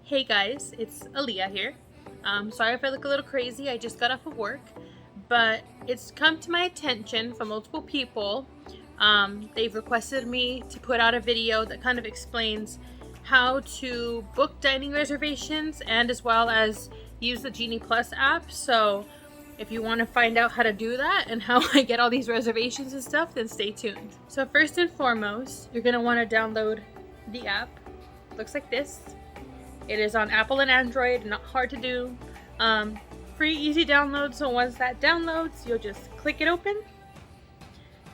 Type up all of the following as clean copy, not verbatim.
Hey guys, it's Aaliyah here. Sorry if I look a little crazy, I just got off of work, but it's come to my attention from multiple people. They've requested me to put out a video that kind of explains how to book dining reservations and as well as use the Genie Plus app. So if you want to find out how to do that and how I get all these reservations and stuff, then stay tuned. So first and foremost, you're going to want to download the app. Looks like this. It is on Apple and Android, not hard to do. Free, easy download. So once that downloads, you'll just click it open.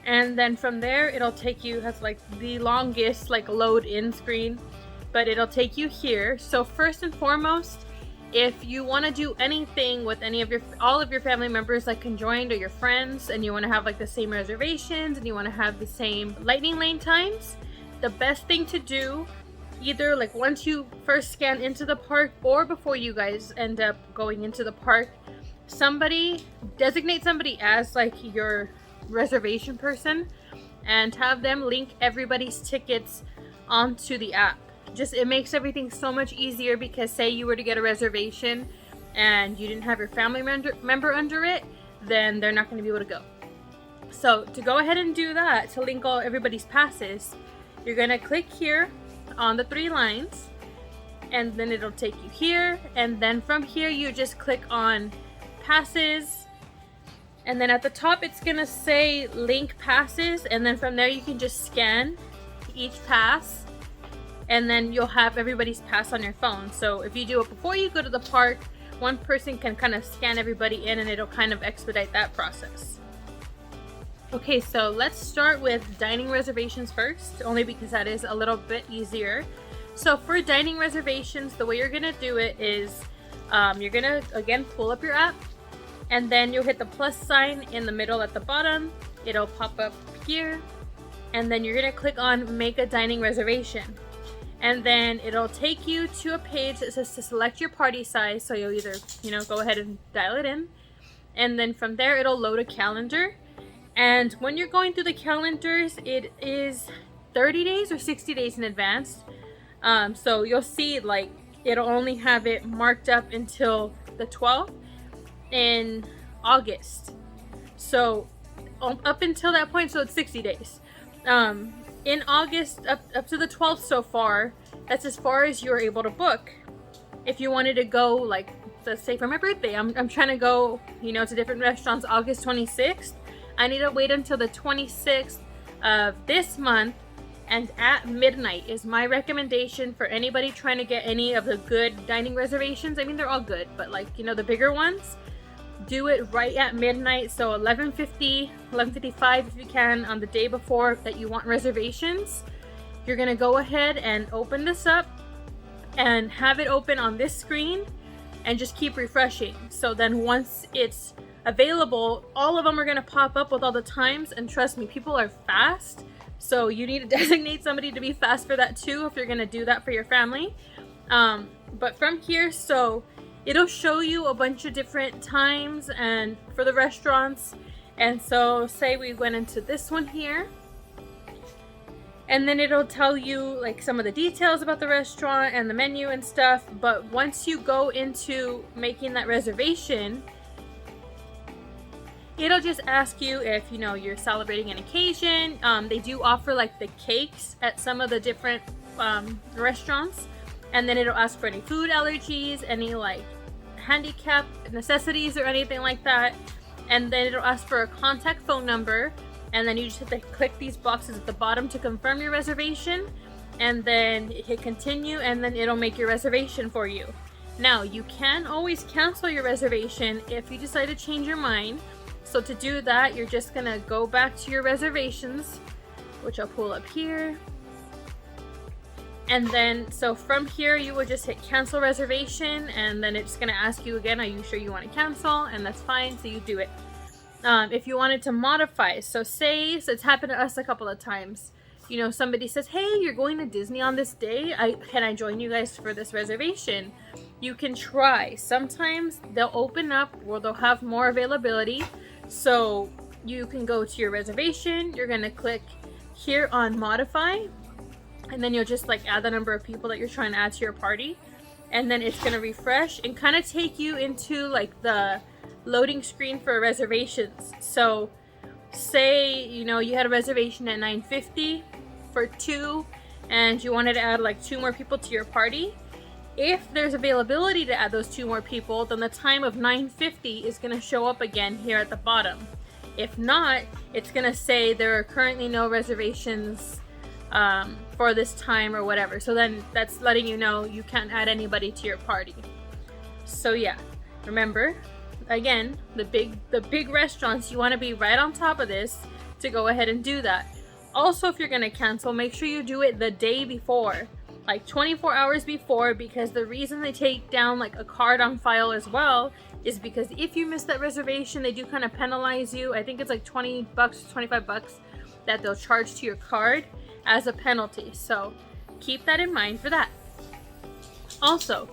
And then from there, it'll take you, has like the longest like load in screen, but it'll take you here. So first and foremost, if you want to do anything with all of your family members like conjoined or your friends, and you want to have like the same reservations and you want to have the same lightning lane times, the best thing to do, either like once you first scan into the park or before you guys end up going into the park, designate somebody as like your reservation person and have them link everybody's tickets onto the app. It makes everything so much easier, because say you were to get a reservation and you didn't have your family member under it, then they're not going to be able to go. So to go ahead and do that, to link everybody's passes, you're going to click here on the 3 lines, and then it'll take you here, and then from here you just click on passes, and then at the top it's gonna say link passes, and then from there you can just scan each pass, and then you'll have everybody's pass on your phone. So if you do it before you go to the park, one person can kind of scan everybody in, and it'll kind of expedite that process. Okay, so let's start with dining reservations first, only because that is a little bit easier. So for dining reservations, the way you're gonna do it is you're gonna again pull up your app, and then you'll hit the plus sign in the middle at the bottom. It'll pop up here, and then you're gonna click on make a dining reservation, and then it'll take you to a page that says to select your party size. So you'll either go ahead and dial it in, and then from there it'll load a calendar. And when you're going through the calendars, it is 30 days or 60 days in advance. So you'll see like it'll only have it marked up until the 12th in August. So up until that point, so it's 60 days. In August, up to the 12th so far, that's as far as you're able to book. If you wanted to go, like, let's say for my birthday, I'm trying to go, to different restaurants August 26th. I need to wait until the 26th of this month, and at midnight is my recommendation for anybody trying to get any of the good dining reservations. I mean, they're all good, but like, the bigger ones, do it right at midnight. So 11:50, 11:55 if you can, on the day before that you want reservations. You're gonna go ahead and open this up and have it open on this screen and just keep refreshing. So then once it's available, all of them are going to pop up with all the times, and trust me, people are fast, so you need to designate somebody to be fast for that too if you're going to do that for your family. But from here, so it'll show you a bunch of different times and for the restaurants. And so say we went into this one here, and then it'll tell you like some of the details about the restaurant and the menu and stuff. But once you go into making that reservation, it'll just ask you if you're celebrating an occasion. They do offer like the cakes at some of the different restaurants, and then it'll ask for any food allergies, any like handicap necessities or anything like that. And then it'll ask for a contact phone number, and then you just have to click these boxes at the bottom to confirm your reservation, and then hit continue, and then it'll make your reservation for you. Now you can always cancel your reservation if you decide to change your mind. So to do that, you're just gonna go back to your reservations, which I'll pull up here. And then, so from here, you would just hit cancel reservation, and then it's gonna ask you again, are you sure you want to cancel? And that's fine, so you do it. If you wanted to modify, so it's happened to us a couple of times. Somebody says, hey, you're going to Disney on this day. Can I join you guys for this reservation? You can try. Sometimes they'll open up or they'll have more availability. So you can go to your reservation, you're gonna click here on modify, and then you'll just like add the number of people that you're trying to add to your party, and then it's gonna refresh and kind of take you into like the loading screen for reservations. So say, you know, you had a reservation at 9:50 for 2 and you wanted to add like 2 more people to your party. If there's availability to add those 2 more people, then the time of 9:50 is going to show up again here at the bottom. If not, it's going to say there are currently no reservations for this time or whatever. So then that's letting you know you can't add anybody to your party. So yeah, remember, again, the big restaurants, you want to be right on top of this to go ahead and do that. Also, if you're going to cancel, make sure you do it the day before. Like 24 hours before, because the reason they take down like a card on file as well is because if you miss that reservation, they do kind of penalize you. I think it's like $20, $25 that they'll charge to your card as a penalty. So keep that in mind for that. Also,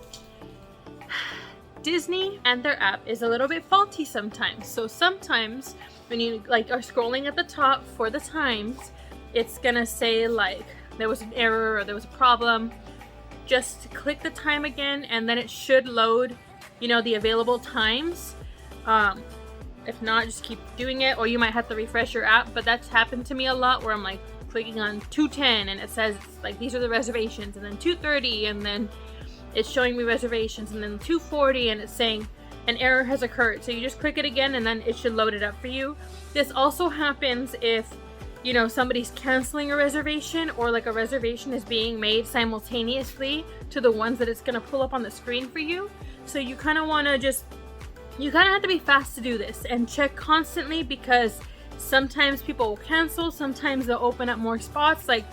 Disney and their app is a little bit faulty sometimes. So sometimes when you like are scrolling at the top for the times, it's gonna say like there was an error or there was a problem. Just click the time again and then it should load, you know, the available times. If not, just keep doing it, or you might have to refresh your app. But that's happened to me a lot where I'm like clicking on 2:10 and it says like these are the reservations, and then 2:30 and then it's showing me reservations, and then 2:40 and it's saying an error has occurred. So you just click it again and then it should load it up for you. This also happens if, you know, somebody's canceling a reservation, or like a reservation is being made simultaneously to the ones that it's going to pull up on the screen for you. So you kind of want to you kind of have to be fast to do this and check constantly, because sometimes people will cancel, sometimes they'll open up more spots, like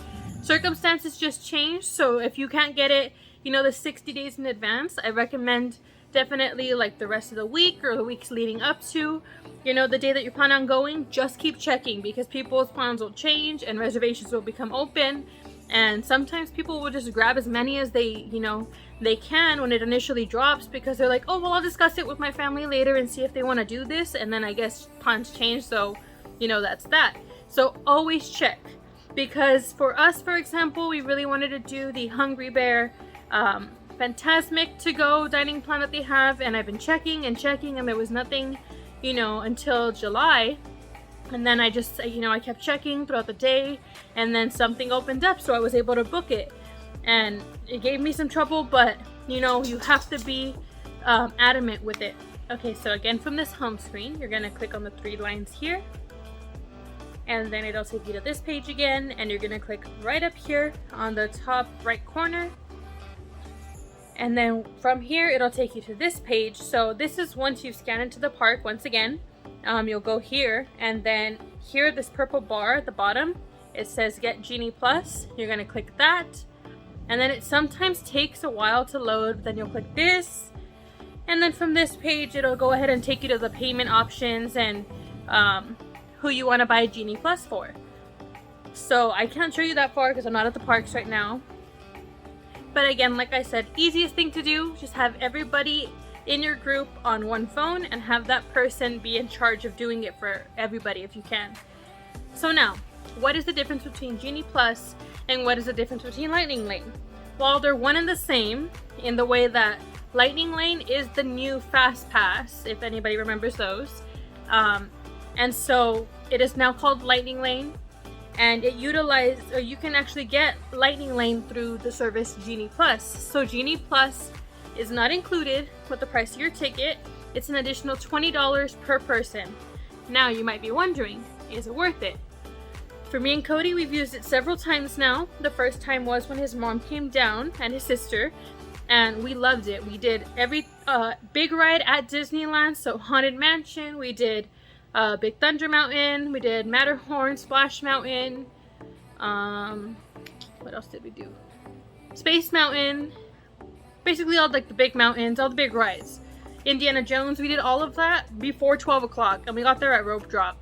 circumstances just change. So if you can't get it, you know, the 60 days in advance, I recommend definitely like the rest of the week or the weeks leading up to, you know, the day that you plan on going. Just keep checking, because people's plans will change and reservations will become open, and sometimes people will just grab as many as they, you know, they can when it initially drops, because they're like, oh well, I'll discuss it with my family later and see if they want to do this, and then I guess plans change, so you know, that's that. So always check, because for us, for example, we really wanted to do the Hungry Bear Fantasmic to-go dining plan that they have, and I've been checking and checking, and there was nothing, you know, until July. And then I just, you know, I kept checking throughout the day, and then something opened up, so I was able to book it. And it gave me some trouble, but you know, you have to be adamant with it. Okay, so again, from this home screen, you're gonna click on the 3 lines here, and then it'll take you to this page again, and you're gonna click right up here on the top right corner. And then from here, it'll take you to this page. So this is once you've scanned into the park. Once again, you'll go here, and then here, this purple bar at the bottom, it says Get Genie Plus. You're gonna click that, and then it sometimes takes a while to load, but then you'll click this, and then from this page, it'll go ahead and take you to the payment options and who you want to buy Genie Plus for. So I can't show you that far because I'm not at the parks right now. But again, like I said, easiest thing to do, just have everybody in your group on one phone and have that person be in charge of doing it for everybody if you can. So now, what is the difference between Genie Plus and what is the difference between Lightning Lane? Well, they're one and the same in the way that Lightning Lane is the new Fast Pass, if anybody remembers those. And so it is now called Lightning Lane. And it utilizes, or you can actually get Lightning Lane through the service Genie Plus. So Genie Plus is not included with the price of your ticket. It's an additional $20 per person. Now you might be wondering, is it worth it? For me and Cody, we've used it several times now. The first time was when his mom came down and his sister, and we loved it. We did every big ride at Disneyland, so Haunted Mansion, we did Big Thunder Mountain, we did Matterhorn, Splash Mountain, what else did we do? Space Mountain, basically all like the big mountains, all the big rides. Indiana Jones, we did all of that before 12 o'clock, and we got there at rope drop.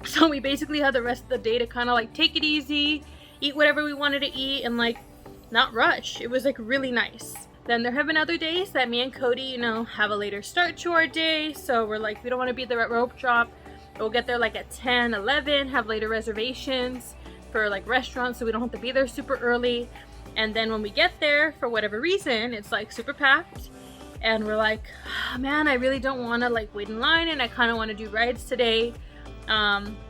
So we basically had the rest of the day to kind of like take it easy, eat whatever we wanted to eat, and like not rush. It was like really nice. Then there have been other days that me and Cody, you know, have a later start to our day. So we're like, we don't want to be there at rope drop. We'll get there like at 10, 11, have later reservations for like restaurants, so we don't have to be there super early. And then when we get there, for whatever reason, it's like super packed. And we're like, oh, man, I really don't want to like wait in line, and I kind of want to do rides today.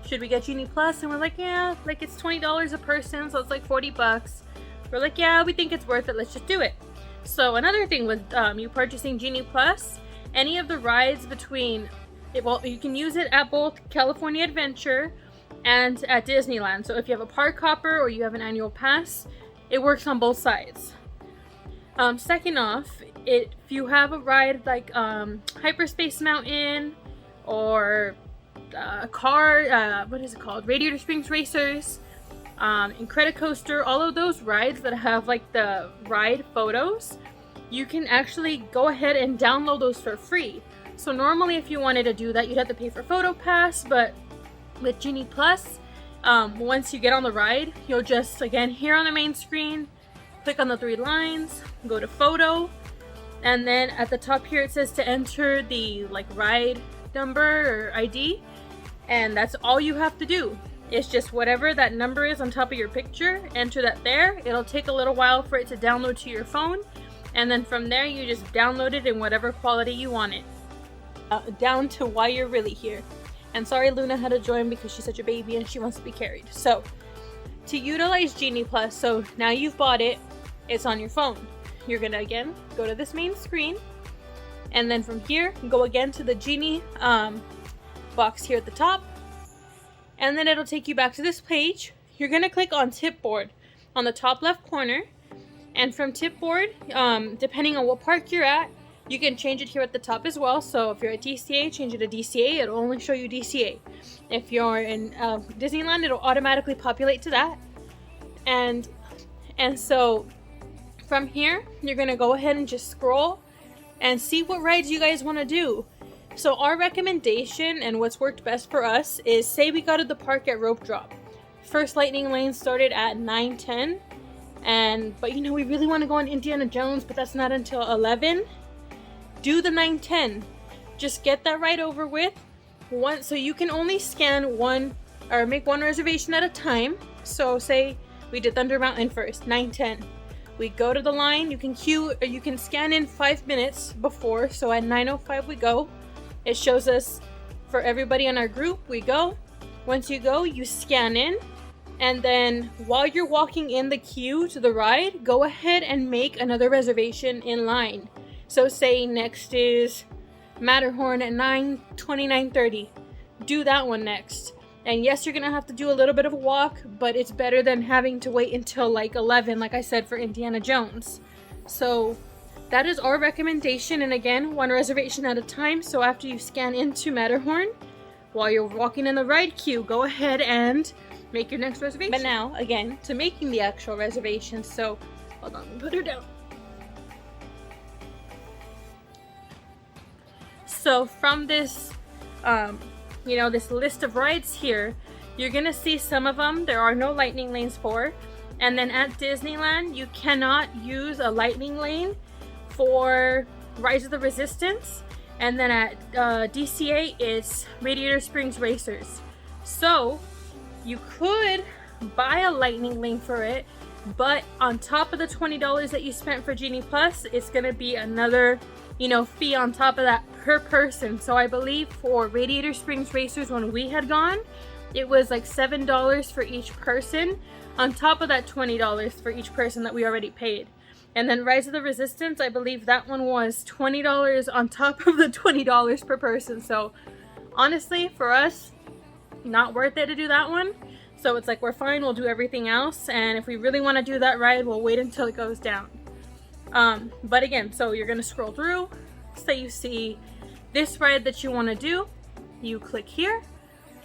Should we get Genie Plus? And we're like, yeah, like it's $20 a person, so it's like 40 bucks. We're like, yeah, we think it's worth it. Let's just do it. So another thing with you purchasing Genie Plus, any of the rides between, well, you can use it at both California Adventure and at Disneyland. So if you have a park hopper or you have an annual pass, it works on both sides. Second off, if you have a ride like Hyperspace Mountain or what is it called? Radiator Springs Racers, Incredicoaster, all of those rides that have like the ride photos, you can actually go ahead and download those for free. So normally if you wanted to do that, you'd have to pay for Photo Pass, but with Genie Plus, once you get on the ride, you'll just, again, here on the main screen, click on the 3 lines, go to photo, and then at the top here it says to enter the like ride number or ID, and that's all you have to do. It's just whatever that number is on top of your picture, enter that there. It'll take a little while for it to download to your phone, and then from there you just download it in whatever quality you want it. Down to why you're really here. And sorry Luna had to join because she's such a baby and she wants to be carried. So to utilize Genie Plus, so now you've bought it, it's on your phone. You're gonna again go to this main screen, and then from here go again to the Genie box here at the top, and then it'll take you back to this page. You're gonna click on Tipboard on the top left corner, and from Tipboard, depending on what park you're at, you can change it here at the top as well. So if you're at DCA, change it to DCA. It'll only show you DCA. If you're in Disneyland, it'll automatically populate to that. And so from here, you're gonna go ahead and just scroll and see what rides you guys want to do. So our recommendation and what's worked best for us is, say we got to the park at Rope Drop. First lightning lane started at 9:10, but you know we really want to go on Indiana Jones, but that's not until 11. Do the 9:10. Just get that ride over with. So you can only scan one or make one reservation at a time. So say we did Thunder Mountain first, 9:10. We go to the line. You can queue, or you can scan in 5 minutes before. So at 9:05 we go. It shows us for everybody in our group. We go. Once you go, you scan in, and then while you're walking in the queue to the ride, go ahead and make another reservation in line. So say next is Matterhorn at 9:20, 9:30. Do that one next. And yes, you're gonna have to do a little bit of a walk, but it's better than having to wait until like 11, like I said, for Indiana Jones. So that is our recommendation, and again, one reservation at a time. So after you scan into Matterhorn, while you're walking in the ride queue, go ahead and make your next reservation. But now, again, to making the actual reservation. So hold on, put her down. So from this, this list of rides here, you're gonna see some of them there are no lightning lanes for, and then at Disneyland you cannot use a lightning lane for Rise of the Resistance, and then at DCA it's Radiator Springs Racers. So you could buy a lightning lane for it, but on top of the $20 that you spent for Genie Plus, it's gonna be another fee on top of that per person. So I believe for Radiator Springs Racers, when we had gone, it was like $7 for each person on top of that $20 for each person that we already paid. And then Rise of the Resistance, I believe that one was $20 on top of the $20 per person. So honestly, for us, not worth it to do that one. So it's like, we're fine, we'll do everything else, and if we really want to do that ride, we'll wait until it goes down. But again, so you're gonna scroll through, say you see this ride that you want to do, you click here,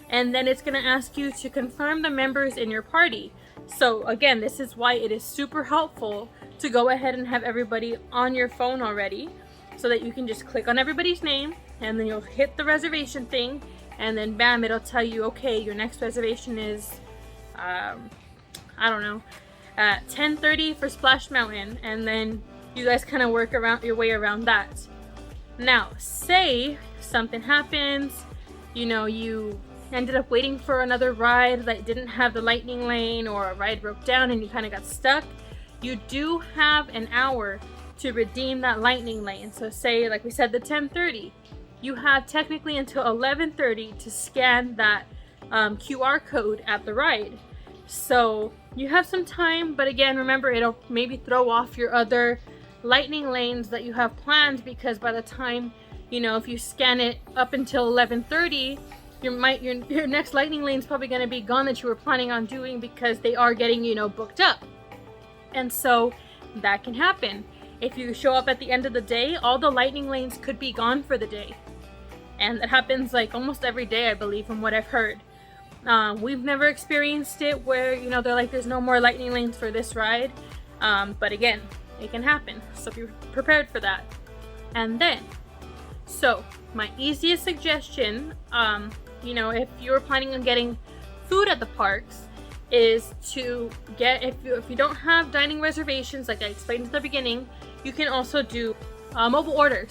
and then it's gonna ask you to confirm the members in your party. So again, this is why it is super helpful to go ahead and have everybody on your phone already, so that you can just click on everybody's name, and then you'll hit the reservation thing, and then bam, it'll tell you, okay, your next reservation is at 10:30 for Splash Mountain, and then you guys kind of work around your way around that. Now, say something happens, you ended up waiting for another ride that didn't have the lightning lane, or a ride broke down and you kind of got stuck. you do have an hour to redeem that lightning lane. So say, like we said, the 10:30, you have technically until 11:30 to scan that QR code at the ride. So you have some time, but again, remember, it'll maybe throw off your other lightning lanes that you have planned, because by the time, you know, if you scan it up until 11:30, your next lightning lane is probably going to be gone that you were planning on doing, because they are getting, you know, booked up. And so that can happen. If you show up at the end of the day, all the lightning lanes could be gone for the day. And that happens like almost every day, I believe, from what I've heard. We've never experienced it where, you know, they're like, there's no more lightning lanes for this ride. But again, it can happen. So be prepared for that. And then, so my easiest suggestion, you know, if you're planning on getting food at the parks, is to get, if you don't have dining reservations, like I explained at the beginning, you can also do mobile order.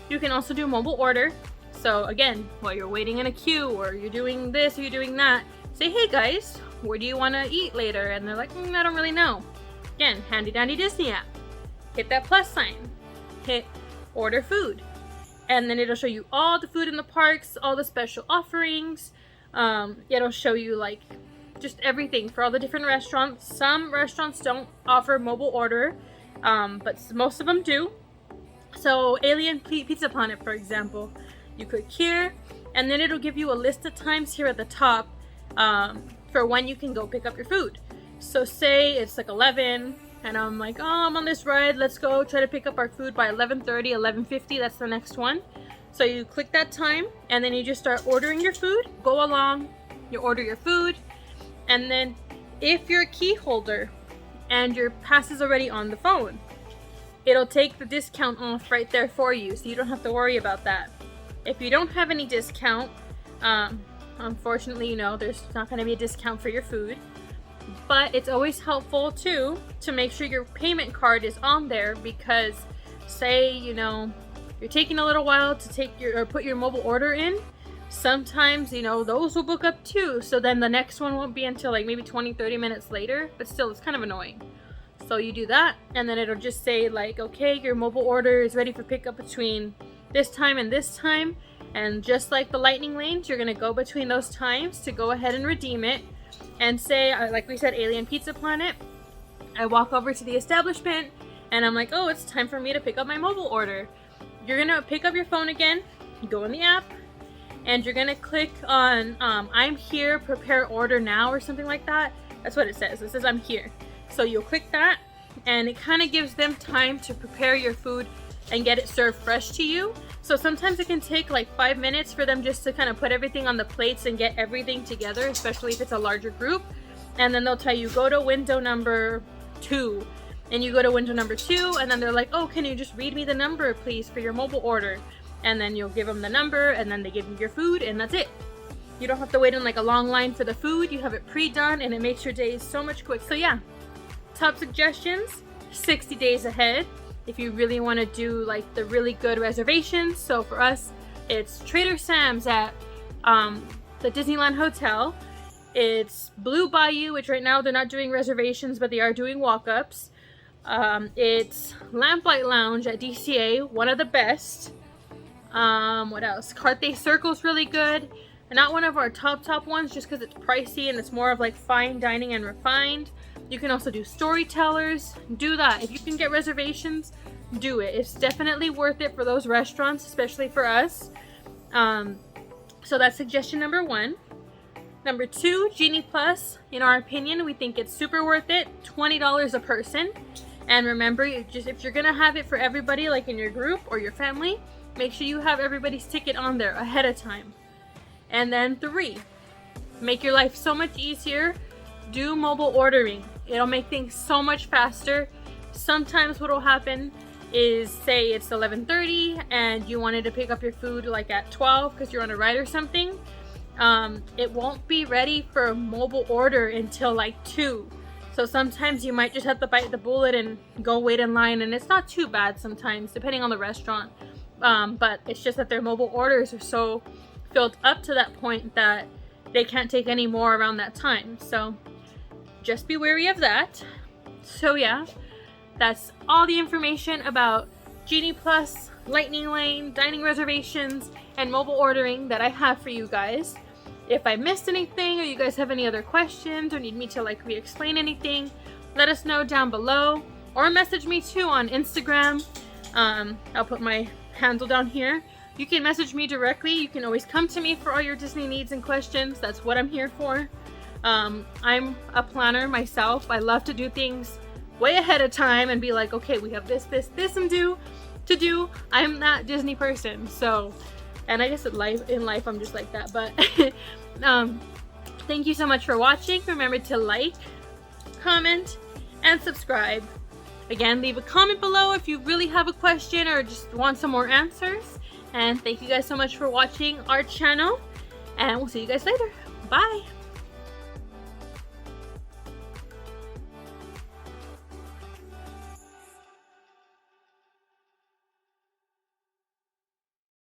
You can also do mobile order. So again, while you're waiting in a queue, or you're doing this, or you're doing that, say, hey guys, where do you want to eat later? And they're like, I don't really know. Again, handy dandy Disney app. Hit that plus sign. Hit order food. And then it'll show you all the food in the parks, all the special offerings. It'll show you like just everything for all the different restaurants. Some restaurants don't offer mobile order, but most of them do. So Alien Pizza Planet, for example, you click here, and then it'll give you a list of times here at the top for when you can go pick up your food. So say it's like 11, and I'm like, oh, I'm on this ride, let's go try to pick up our food by 11:30, 11:50, that's the next one. So you click that time, and then you just start ordering your food. Go along, you order your food, and then if you're a key holder and your pass is already on the phone, it'll take the discount off right there for you, so you don't have to worry about that. If you don't have any discount, unfortunately, you know, there's not going to be a discount for your food. But it's always helpful too to make sure your payment card is on there, because say, you know, you're taking a little while to take your or put your mobile order in, sometimes, you know, those will book up too. So then the next one won't be until like maybe 20-30 minutes later, but still it's kind of annoying. So you do that, and then it'll just say like, okay, your mobile order is ready for pickup between this time and this time. And just like the lightning lanes, you're gonna go between those times to go ahead and redeem it. And say, like we said, Alien Pizza Planet, I walk over to the establishment and I'm like, oh, it's time for me to pick up my mobile order. You're gonna pick up your phone again, go in the app, and you're gonna click on I'm here, prepare order now, or something like that. That's what it says. It says I'm here. So you'll click that, and it kind of gives them time to prepare your food and get it served fresh to you. So sometimes it can take like 5 minutes for them just to kind of put everything on the plates and get everything together, especially if it's a larger group. And then they'll tell you, go to window number 2. And you go to window number 2, and then they're like, oh, can you just read me the number, please, for your mobile order? And then you'll give them the number, and then they give you your food, and that's it. You don't have to wait in like a long line for the food. You have it pre-done, and it makes your days so much quick. So yeah, top suggestions, 60 days ahead. If you really want to do like the really good reservations. So for us, it's Trader Sam's at the Disneyland Hotel. It's Blue Bayou, which right now they're not doing reservations, but they are doing walk-ups. It's Lamplight Lounge at DCA, one of the best. What else? Carthay Circle's really good. Not one of our top ones, just because it's pricey and it's more of like fine dining and refined. You can also do Storytellers. Do that. If you can get reservations, do it. It's definitely worth it for those restaurants, especially for us. So that's suggestion number 1. Number 2, Genie Plus. In our opinion, we think it's super worth it. $20 a person. And remember, if you're gonna have it for everybody, like in your group or your family, make sure you have everybody's ticket on there ahead of time. And then 3, make your life so much easier. Do mobile ordering. It'll make things so much faster. Sometimes what will happen is, say it's 11:30 and you wanted to pick up your food like at 12 because you're on a ride or something. It won't be ready for a mobile order until like 2. So sometimes you might just have to bite the bullet and go wait in line, and it's not too bad sometimes depending on the restaurant. But it's just that their mobile orders are so filled up to that point that they can't take any more around that time. So just be wary of that. So yeah, that's all the information about Genie Plus, Lightning Lane, dining reservations, and mobile ordering that I have for you guys. If I missed anything, or you guys have any other questions, or need me to like re-explain anything, let us know down below, or message me too on Instagram. I'll put my handle down here. You can message me directly. You can always come to me for all your Disney needs and questions. That's what I'm here for. I'm a planner myself. I love to do things way ahead of time and be like, okay, we have this and to do. I'm that Disney person. So, and I guess in life I'm just like that. But thank you so much for watching. Remember to like, comment, and subscribe. Again, leave a comment below if you really have a question or just want some more answers. And thank you guys so much for watching our channel. And we'll see you guys later. Bye.